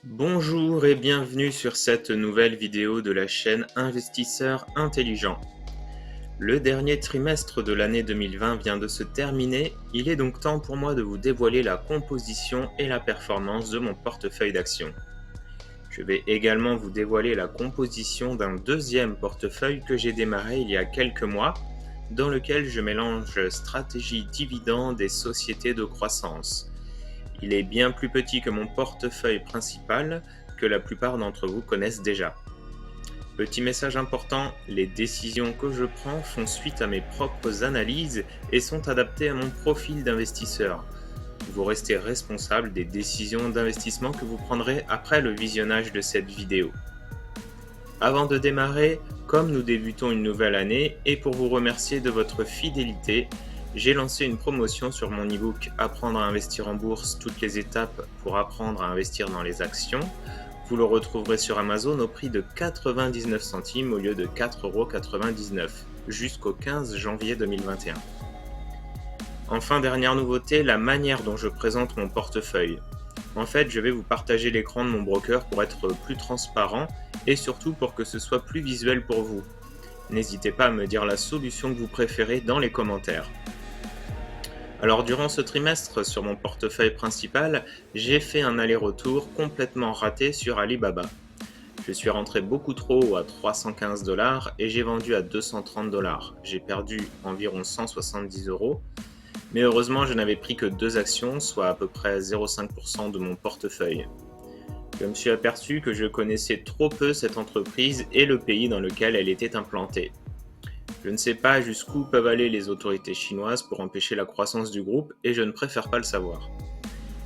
Bonjour et bienvenue sur cette nouvelle vidéo de la chaîne Investisseurs Intelligents. Le dernier trimestre de l'année 2020 vient de se terminer, il est donc temps pour moi de vous dévoiler la composition et la performance de mon portefeuille d'actions. Je vais également vous dévoiler la composition d'un deuxième portefeuille que j'ai démarré il y a quelques mois, dans lequel je mélange stratégie dividendes et sociétés de croissance. Il est bien plus petit que mon portefeuille principal, que la plupart d'entre vous connaissent déjà. Petit message important, les décisions que je prends font suite à mes propres analyses et sont adaptées à mon profil d'investisseur. Vous restez responsable des décisions d'investissement que vous prendrez après le visionnage de cette vidéo. Avant de démarrer, comme nous débutons une nouvelle année et pour vous remercier de votre fidélité, j'ai lancé une promotion sur mon e-book Apprendre à investir en bourse, toutes les étapes pour apprendre à investir dans les actions. Vous le retrouverez sur Amazon au prix de 99 centimes au lieu de 4,99 € jusqu'au 15 janvier 2021. Enfin, dernière nouveauté, la manière dont je présente mon portefeuille. En fait, je vais vous partager l'écran de mon broker pour être plus transparent et surtout pour que ce soit plus visuel pour vous. N'hésitez pas à me dire la solution que vous préférez dans les commentaires. Alors durant ce trimestre, sur mon portefeuille principal, j'ai fait un aller-retour complètement raté sur Alibaba. Je suis rentré beaucoup trop haut à 315 $ et j'ai vendu à 230 $. J'ai perdu environ 170 €, mais heureusement je n'avais pris que 2 actions, soit à peu près 0,5% de mon portefeuille. Je me suis aperçu que je connaissais trop peu cette entreprise et le pays dans lequel elle était implantée. Je ne sais pas jusqu'où peuvent aller les autorités chinoises pour empêcher la croissance du groupe et je ne préfère pas le savoir.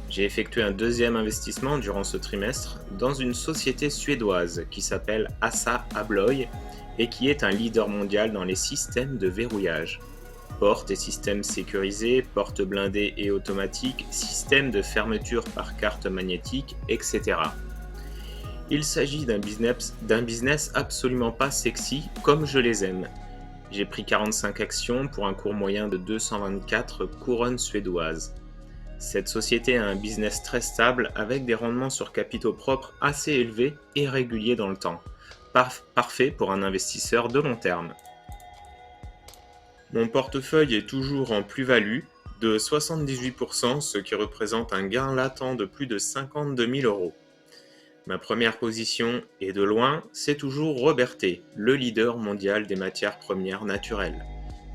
J'ai effectué un deuxième investissement durant ce trimestre dans une société suédoise qui s'appelle ASSA ABLOY et qui est un leader mondial dans les systèmes de verrouillage. Portes et systèmes sécurisés, portes blindées et automatiques, systèmes de fermeture par carte magnétique, etc. Il s'agit d'un business absolument pas sexy comme je les aime. J'ai pris 45 actions pour un cours moyen de 224 couronnes suédoises. Cette société a un business très stable avec des rendements sur capitaux propres assez élevés et réguliers dans le temps. Parfait pour un investisseur de long terme. Mon portefeuille est toujours en plus-value de 78%, ce qui représente un gain latent de plus de 52 000 €. Ma première position, et de loin, c'est toujours Robertet, le leader mondial des matières premières naturelles.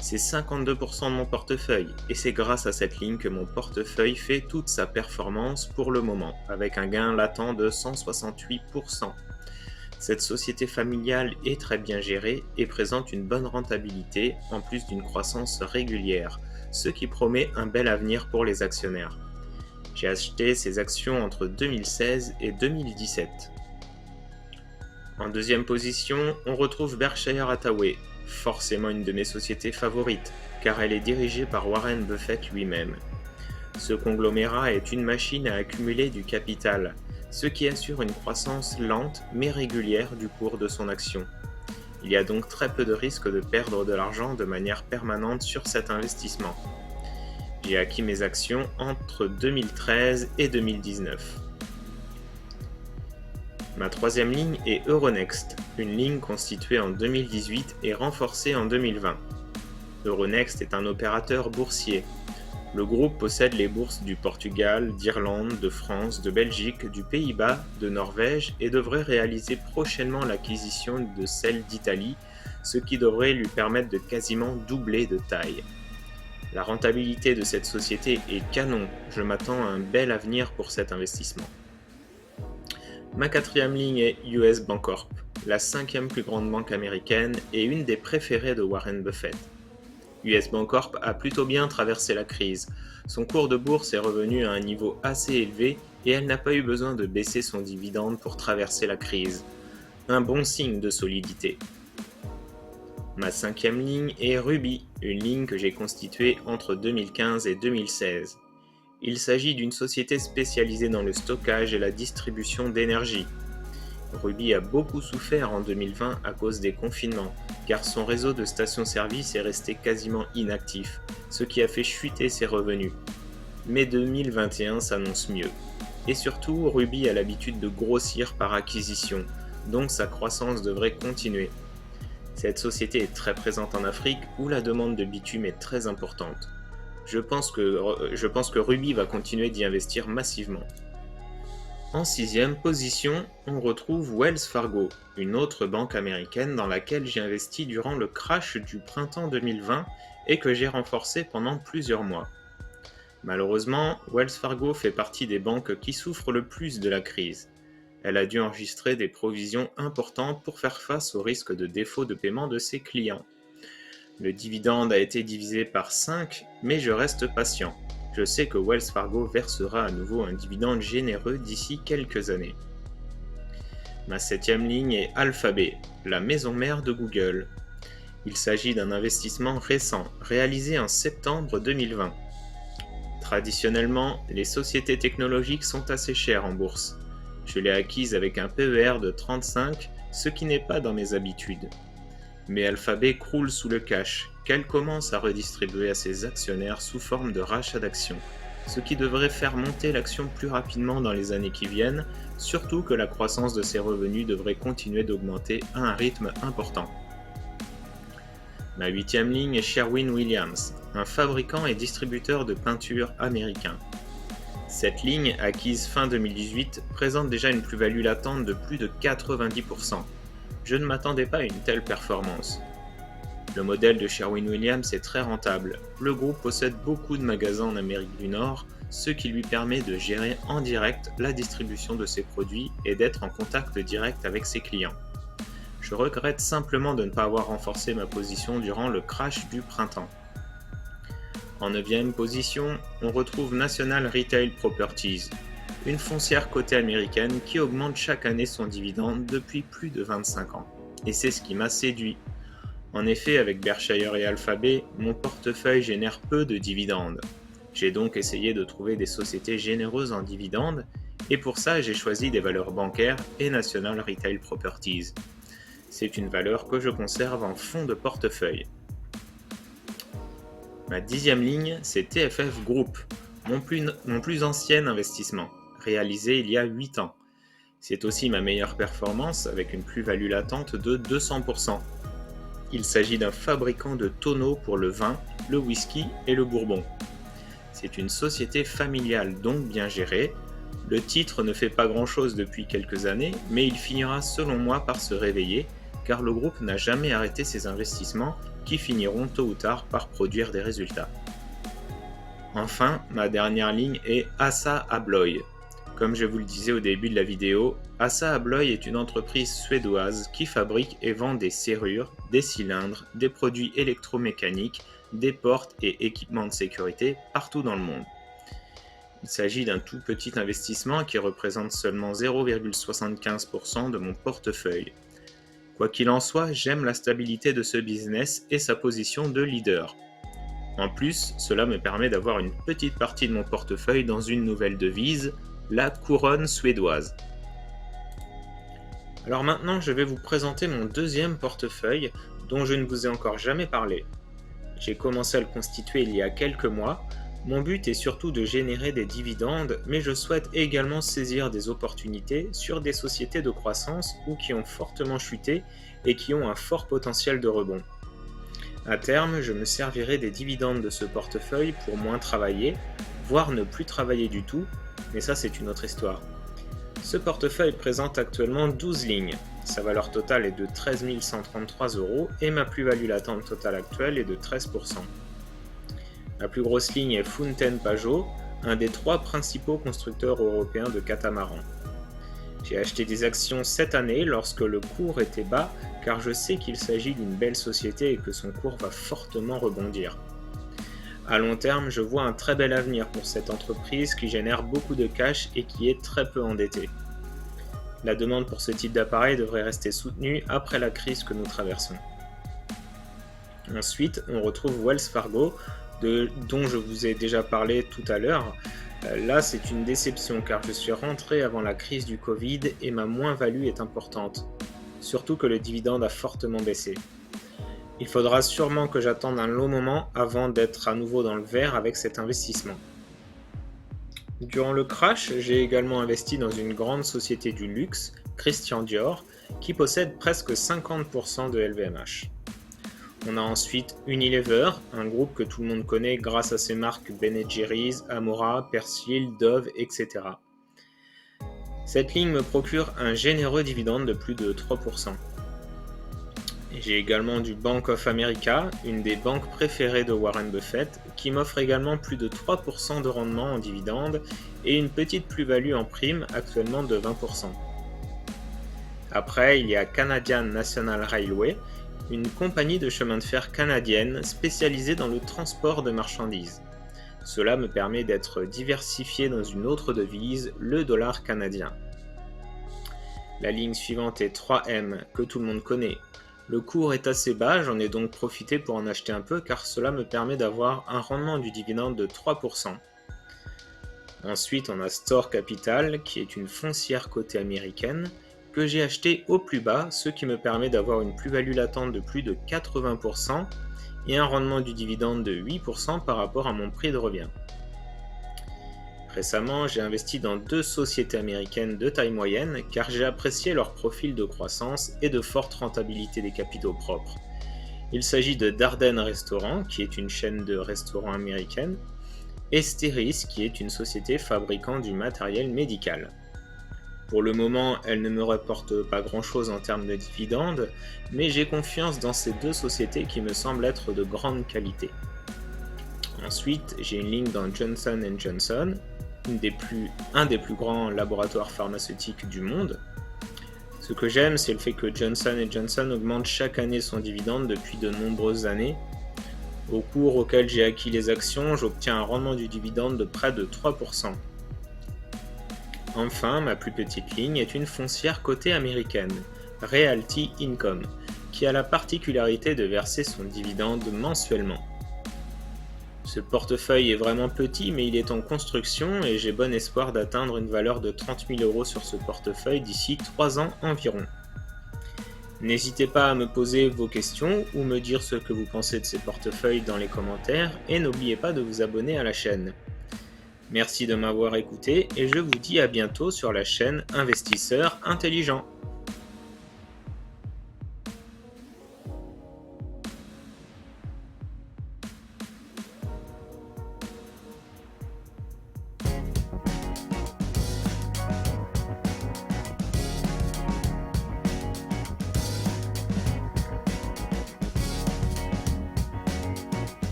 C'est 52% de mon portefeuille, et c'est grâce à cette ligne que mon portefeuille fait toute sa performance pour le moment, avec un gain latent de 168%. Cette société familiale est très bien gérée et présente une bonne rentabilité, en plus d'une croissance régulière, ce qui promet un bel avenir pour les actionnaires. J'ai acheté ces actions entre 2016 et 2017. En deuxième position, on retrouve Berkshire Hathaway, forcément une de mes sociétés favorites, car elle est dirigée par Warren Buffett lui-même. Ce conglomérat est une machine à accumuler du capital, ce qui assure une croissance lente mais régulière du cours de son action. Il y a donc très peu de risque de perdre de l'argent de manière permanente sur cet investissement. J'ai acquis mes actions entre 2013 et 2019. Ma troisième ligne est Euronext, une ligne constituée en 2018 et renforcée en 2020. Euronext est un opérateur boursier. Le groupe possède les bourses du Portugal, d'Irlande, de France, de Belgique, du Pays-Bas, de Norvège et devrait réaliser prochainement l'acquisition de celle d'Italie, ce qui devrait lui permettre de quasiment doubler de taille. La rentabilité de cette société est canon, je m'attends à un bel avenir pour cet investissement. Ma quatrième ligne est US Bancorp, la 5e plus grande banque américaine et une des préférées de Warren Buffett. US Bancorp a plutôt bien traversé la crise, son cours de bourse est revenu à un niveau assez élevé et elle n'a pas eu besoin de baisser son dividende pour traverser la crise. Un bon signe de solidité. Ma cinquième ligne est Ruby, une ligne que j'ai constituée entre 2015 et 2016. Il s'agit d'une société spécialisée dans le stockage et la distribution d'énergie. Ruby a beaucoup souffert en 2020 à cause des confinements, car son réseau de stations-service est resté quasiment inactif, ce qui a fait chuter ses revenus. Mais 2021 s'annonce mieux. Et surtout, Ruby a l'habitude de grossir par acquisition, donc sa croissance devrait continuer. Cette société est très présente en Afrique où la demande de bitume est très importante. Je pense que Ruby va continuer d'y investir massivement. En sixième position, on retrouve Wells Fargo, une autre banque américaine dans laquelle j'ai investi durant le crash du printemps 2020 et que j'ai renforcé pendant plusieurs mois. Malheureusement, Wells Fargo fait partie des banques qui souffrent le plus de la crise. Elle a dû enregistrer des provisions importantes pour faire face au risque de défaut de paiement de ses clients. Le dividende a été divisé par 5, mais je reste patient. Je sais que Wells Fargo versera à nouveau un dividende généreux d'ici quelques années. Ma septième ligne est Alphabet, la maison mère de Google. Il s'agit d'un investissement récent, réalisé en septembre 2020. Traditionnellement, les sociétés technologiques sont assez chères en bourse. Je l'ai acquise avec un PER de 35, ce qui n'est pas dans mes habitudes. Mais Alphabet croule sous le cash, qu'elle commence à redistribuer à ses actionnaires sous forme de rachat d'actions, ce qui devrait faire monter l'action plus rapidement dans les années qui viennent, surtout que la croissance de ses revenus devrait continuer d'augmenter à un rythme important. Ma huitième ligne est Sherwin-Williams, un fabricant et distributeur de peinture américain. Cette ligne, acquise fin 2018, présente déjà une plus-value latente de plus de 90%. Je ne m'attendais pas à une telle performance. Le modèle de Sherwin-Williams est très rentable. Le groupe possède beaucoup de magasins en Amérique du Nord, ce qui lui permet de gérer en direct la distribution de ses produits et d'être en contact direct avec ses clients. Je regrette simplement de ne pas avoir renforcé ma position durant le crash du printemps. En 9e position, on retrouve National Retail Properties, une foncière cotée américaine qui augmente chaque année son dividende depuis plus de 25 ans. Et c'est ce qui m'a séduit. En effet, avec Berkshire et Alphabet, mon portefeuille génère peu de dividendes. J'ai donc essayé de trouver des sociétés généreuses en dividendes, et pour ça j'ai choisi des valeurs bancaires et National Retail Properties. C'est une valeur que je conserve en fond de portefeuille. Ma 10e ligne, c'est TFF Group, mon plus ancien investissement, réalisé il y a 8 ans. C'est aussi ma meilleure performance avec une plus-value latente de 200%. Il s'agit d'un fabricant de tonneaux pour le vin, le whisky et le bourbon. C'est une société familiale donc bien gérée. Le titre ne fait pas grand-chose depuis quelques années, mais il finira selon moi par se réveiller, car le groupe n'a jamais arrêté ses investissements qui finiront tôt ou tard par produire des résultats. Enfin, ma dernière ligne est Assa Abloy. Comme je vous le disais au début de la vidéo, Assa Abloy est une entreprise suédoise qui fabrique et vend des serrures, des cylindres, des produits électromécaniques, des portes et équipements de sécurité partout dans le monde. Il s'agit d'un tout petit investissement qui représente seulement 0,75% de mon portefeuille. Quoi qu'il en soit, j'aime la stabilité de ce business et sa position de leader. En plus, cela me permet d'avoir une petite partie de mon portefeuille dans une nouvelle devise, la couronne suédoise. Alors maintenant, je vais vous présenter mon deuxième portefeuille dont je ne vous ai encore jamais parlé. J'ai commencé à le constituer il y a quelques mois. Mon but est surtout de générer des dividendes, mais je souhaite également saisir des opportunités sur des sociétés de croissance ou qui ont fortement chuté et qui ont un fort potentiel de rebond. À terme, je me servirai des dividendes de ce portefeuille pour moins travailler, voire ne plus travailler du tout, mais ça c'est une autre histoire. Ce portefeuille présente actuellement 12 lignes. Sa valeur totale est de 13 133 € et ma plus-value latente totale actuelle est de 13%. La plus grosse ligne est Fountaine Pajot, un des 3 principaux constructeurs européens de catamarans. J'ai acheté des actions cette année lorsque le cours était bas car je sais qu'il s'agit d'une belle société et que son cours va fortement rebondir. À long terme, je vois un très bel avenir pour cette entreprise qui génère beaucoup de cash et qui est très peu endettée. La demande pour ce type d'appareil devrait rester soutenue après la crise que nous traversons. Ensuite, on retrouve Wells Fargo, dont je vous ai déjà parlé tout à l'heure. Là, c'est une déception car je suis rentré avant la crise du Covid et ma moins-value est importante. Surtout que le dividende a fortement baissé. Il faudra sûrement que j'attende un long moment avant d'être à nouveau dans le vert avec cet investissement. Durant le crash, j'ai également investi dans une grande société du luxe, Christian Dior, qui possède presque 50% de LVMH. On a ensuite Unilever, un groupe que tout le monde connaît grâce à ses marques Ben Jerry's, Amora, Persil, Dove, etc. Cette ligne me procure un généreux dividende de plus de 3%. J'ai également du Bank of America, une des banques préférées de Warren Buffett, qui m'offre également plus de 3% de rendement en dividende et une petite plus-value en prime actuellement de 20%. Après, il y a Canadian National Railway, une compagnie de chemin de fer canadienne spécialisée dans le transport de marchandises. Cela me permet d'être diversifié dans une autre devise, le dollar canadien. La ligne suivante est 3M, que tout le monde connaît. Le cours est assez bas, j'en ai donc profité pour en acheter un peu car cela me permet d'avoir un rendement du dividende de 3%. Ensuite, on a Store Capital, qui est une foncière cotée américaine, que j'ai acheté au plus bas, ce qui me permet d'avoir une plus-value latente de plus de 80% et un rendement du dividende de 8% par rapport à mon prix de revient. Récemment, j'ai investi dans 2 sociétés américaines de taille moyenne car j'ai apprécié leur profil de croissance et de forte rentabilité des capitaux propres. Il s'agit de Darden Restaurants, qui est une chaîne de restaurants américaine, et Steris, qui est une société fabriquant du matériel médical. Pour le moment, elles ne me rapportent pas grand-chose en termes de dividendes, mais j'ai confiance dans ces 2 sociétés qui me semblent être de grande qualité. Ensuite, j'ai une ligne dans Johnson & Johnson, un des plus grands laboratoires pharmaceutiques du monde. Ce que j'aime, c'est le fait que Johnson & Johnson augmente chaque année son dividende depuis de nombreuses années. Au cours auquel j'ai acquis les actions, j'obtiens un rendement du dividende de près de 3%. Enfin, ma plus petite ligne est une foncière cotée américaine, Realty Income, qui a la particularité de verser son dividende mensuellement. Ce portefeuille est vraiment petit, mais il est en construction et j'ai bon espoir d'atteindre une valeur de 30 000 € sur ce portefeuille d'ici 3 ans environ. N'hésitez pas à me poser vos questions ou me dire ce que vous pensez de ces portefeuilles dans les commentaires et n'oubliez pas de vous abonner à la chaîne. Merci de m'avoir écouté et je vous dis à bientôt sur la chaîne Investisseurs Intelligents.